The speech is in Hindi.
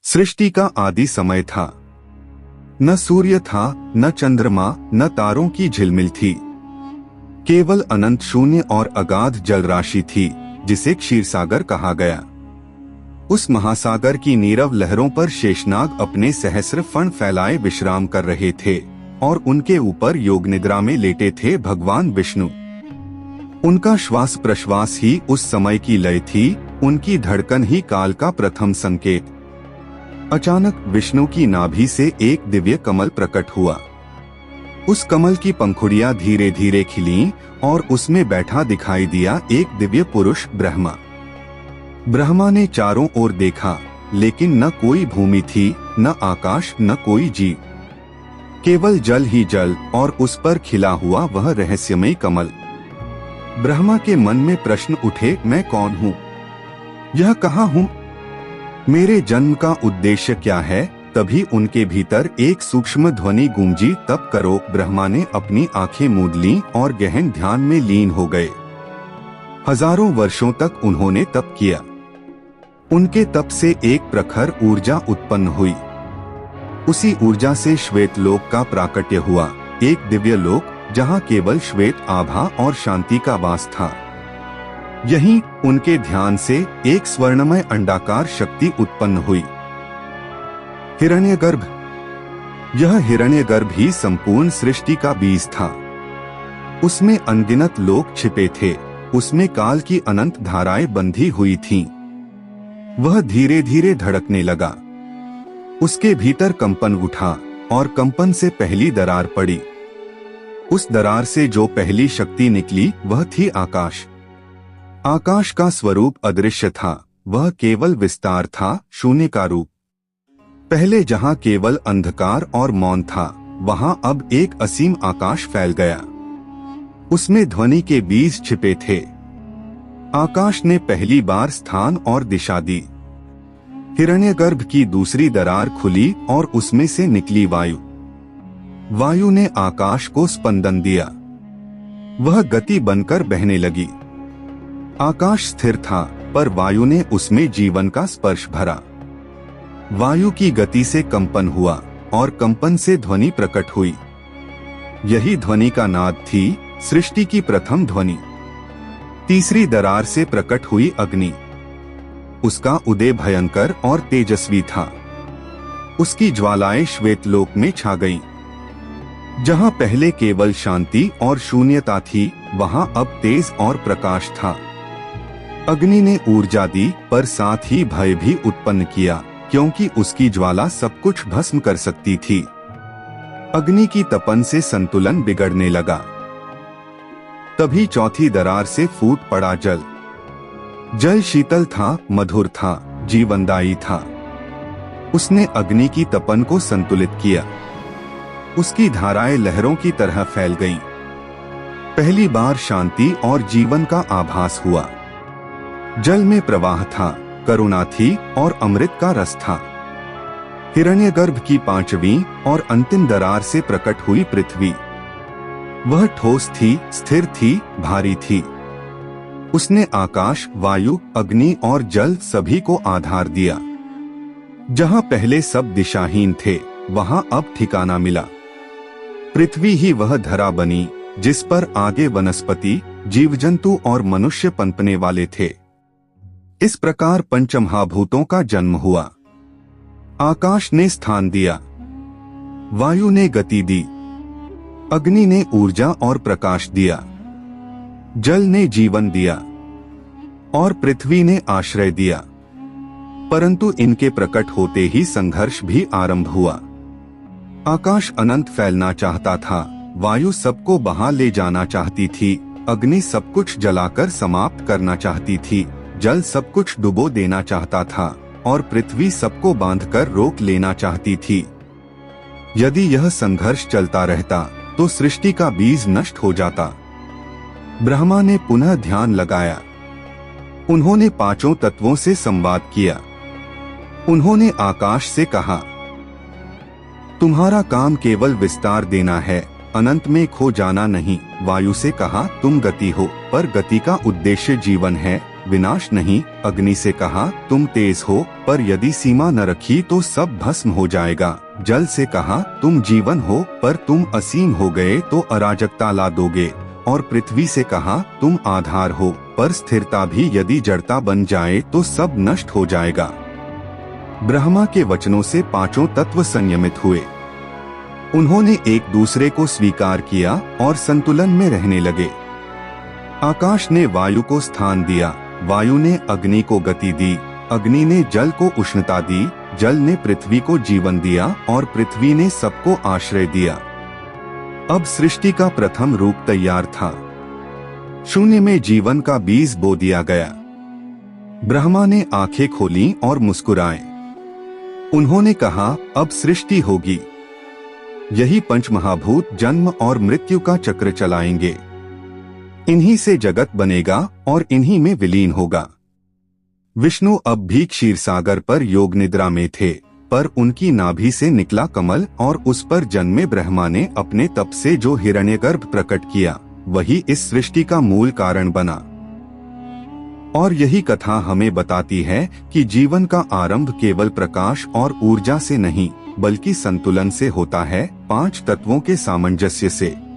सृष्टि का आदि समय था। न सूर्य था, न चंद्रमा, न तारों की झिलमिल थी। केवल अनंत शून्य और अगाध जल राशि थी, जिसे क्षीरसागर कहा गया। उस महासागर की नीरव लहरों पर शेषनाग अपने सहस्र फण फैलाए विश्राम कर रहे थे और उनके ऊपर योग निद्रा में लेटे थे भगवान विष्णु। उनका श्वास प्रश्वास ही उस समय की लय थी, उनकी धड़कन ही काल का प्रथम संकेत। अचानक विष्णु की नाभि से एक दिव्य कमल प्रकट हुआ। उस कमल की पंखुड़ियां धीरे धीरे खिलीं और उसमें बैठा दिखाई दिया एक दिव्य पुरुष ब्रह्मा। ब्रह्मा ने चारों ओर देखा, लेकिन न कोई भूमि थी, न आकाश, न कोई जीव। केवल जल ही जल और उस पर खिला हुआ वह रहस्यमय कमल। ब्रह्मा के मन में प्रश्न उठे, मैं कौन हूँ? यह कहाँ हूँ? मेरे जन्म का उद्देश्य क्या है? तभी उनके भीतर एक सूक्ष्म ध्वनि गूंजी, तप करो। ब्रह्मा ने अपनी आंखें मूंद लीं और गहन ध्यान में लीन हो गए। हजारों वर्षों तक उन्होंने तप किया। उनके तप से एक प्रखर ऊर्जा उत्पन्न हुई। उसी ऊर्जा से श्वेत लोक का प्राकट्य हुआ, एक दिव्य लोक जहाँ केवल श्वेत आभा और शांति का वास था। यहीं उनके ध्यान से एक स्वर्णमय अंडाकार शक्ति उत्पन्न हुई, हिरण्यगर्भ। यह हिरण्यगर्भ ही संपूर्ण सृष्टि का बीज था। उसमें अनगिनत लोक छिपे थे, उसमें काल की अनंत धाराएं बंधी हुई थीं। वह धीरे धीरे धड़कने लगा। उसके भीतर कंपन उठा और कंपन से पहली दरार पड़ी। उस दरार से जो पहली शक्ति निकली वह थी आकाश। आकाश का स्वरूप अदृश्य था, वह केवल विस्तार था, शून्य का रूप। पहले जहां केवल अंधकार और मौन था, वहां अब एक असीम आकाश फैल गया। उसमें ध्वनि के बीज छिपे थे। आकाश ने पहली बार स्थान और दिशा दी। हिरण्यगर्भ की दूसरी दरार खुली और उसमें से निकली वायु। वायु ने आकाश को स्पंदन दिया। वह गति बनकर बहने लगी। आकाश स्थिर था, पर वायु ने उसमें जीवन का स्पर्श भरा। वायु की गति से कंपन हुआ और कंपन से ध्वनि प्रकट हुई। यही ध्वनि का नाद थी, सृष्टि की प्रथम ध्वनि। तीसरी दरार से प्रकट हुई अग्नि। उसका उदय भयंकर और तेजस्वी था। उसकी ज्वालाएं श्वेतलोक में छा गईं। जहां पहले केवल शांति और शून्यता थी, वहां अब तेज और प्रकाश था। अग्नि ने ऊर्जा दी, पर साथ ही भय भी उत्पन्न किया, क्योंकि उसकी ज्वाला सब कुछ भस्म कर सकती थी। अग्नि की तपन से संतुलन बिगड़ने लगा। तभी चौथी दरार से फूट पड़ा जल। जल शीतल था, मधुर था, जीवनदायी था। उसने अग्नि की तपन को संतुलित किया। उसकी धाराएं लहरों की तरह फैल गईं। पहली बार शांति और जीवन का आभास हुआ। जल में प्रवाह था, करुणा थी और अमृत का रस था। हिरण्यगर्भ की पांचवीं और अंतिम दरार से प्रकट हुई पृथ्वी। वह ठोस थी, स्थिर थी, भारी थी। उसने आकाश, वायु, अग्नि और जल सभी को आधार दिया। जहां पहले सब दिशाहीन थे, वहां अब ठिकाना मिला। पृथ्वी ही वह धरा बनी जिस पर आगे वनस्पति, जीवजंतु और मनुष्य पनपने वाले थे। इस प्रकार पंचमहाभूतों का जन्म हुआ। आकाश ने स्थान दिया, वायु ने गति दी, अग्नि ने ऊर्जा और प्रकाश दिया, जल ने जीवन दिया और पृथ्वी ने आश्रय दिया। परंतु इनके प्रकट होते ही संघर्ष भी आरंभ हुआ। आकाश अनंत फैलना चाहता था, वायु सबको बहा ले जाना चाहती थी, अग्नि सब कुछ जलाकर समाप्त करना चाहती थी, जल सब कुछ डुबो देना चाहता था और पृथ्वी सबको बांधकर रोक लेना चाहती थी। यदि यह संघर्ष चलता रहता तो सृष्टि का बीज नष्ट हो जाता। ब्रह्मा ने पुनः ध्यान लगाया। उन्होंने पांचों तत्वों से संवाद किया। उन्होंने आकाश से कहा, तुम्हारा काम केवल विस्तार देना है, अनंत में खो जाना नहीं। वायु से कहा, तुम गति हो, पर गति का उद्देश्य जीवन है, विनाश नहीं। अग्नि से कहा, तुम तेज हो, पर यदि सीमा न रखी तो सब भस्म हो जाएगा। जल से कहा, तुम जीवन हो, पर तुम असीम हो गए तो अराजकता ला दोगे। और पृथ्वी से कहा, तुम आधार हो, पर स्थिरता भी यदि जड़ता बन जाए तो सब नष्ट हो जाएगा। ब्रह्मा के वचनों से पांचों तत्व संयमित हुए। उन्होंने एक दूसरे को स्वीकार किया और संतुलन में रहने लगे। आकाश ने वायु को स्थान दिया, वायु ने अग्नि को गति दी, अग्नि ने जल को उष्णता दी, जल ने पृथ्वी को जीवन दिया और पृथ्वी ने सबको आश्रय दिया। अब सृष्टि का प्रथम रूप तैयार था। शून्य में जीवन का बीज बो दिया गया। ब्रह्मा ने आंखें खोली और मुस्कुराए। उन्होंने कहा, अब सृष्टि होगी। यही पंचमहाभूत जन्म और मृत्यु का चक्र चलाएंगे। इन्हीं से जगत बनेगा और इन्हीं में विलीन होगा। विष्णु अब भी क्षीर सागर पर योग निद्रा में थे, पर उनकी नाभि से निकला कमल और उस पर जन्मे ब्रह्मा ने अपने तप से जो हिरण्यगर्भ प्रकट किया, वही इस सृष्टि का मूल कारण बना। और यही कथा हमें बताती है कि जीवन का आरंभ केवल प्रकाश और ऊर्जा से नहीं, बल्कि संतुलन से होता है, पांच तत्वों के सामंजस्य से।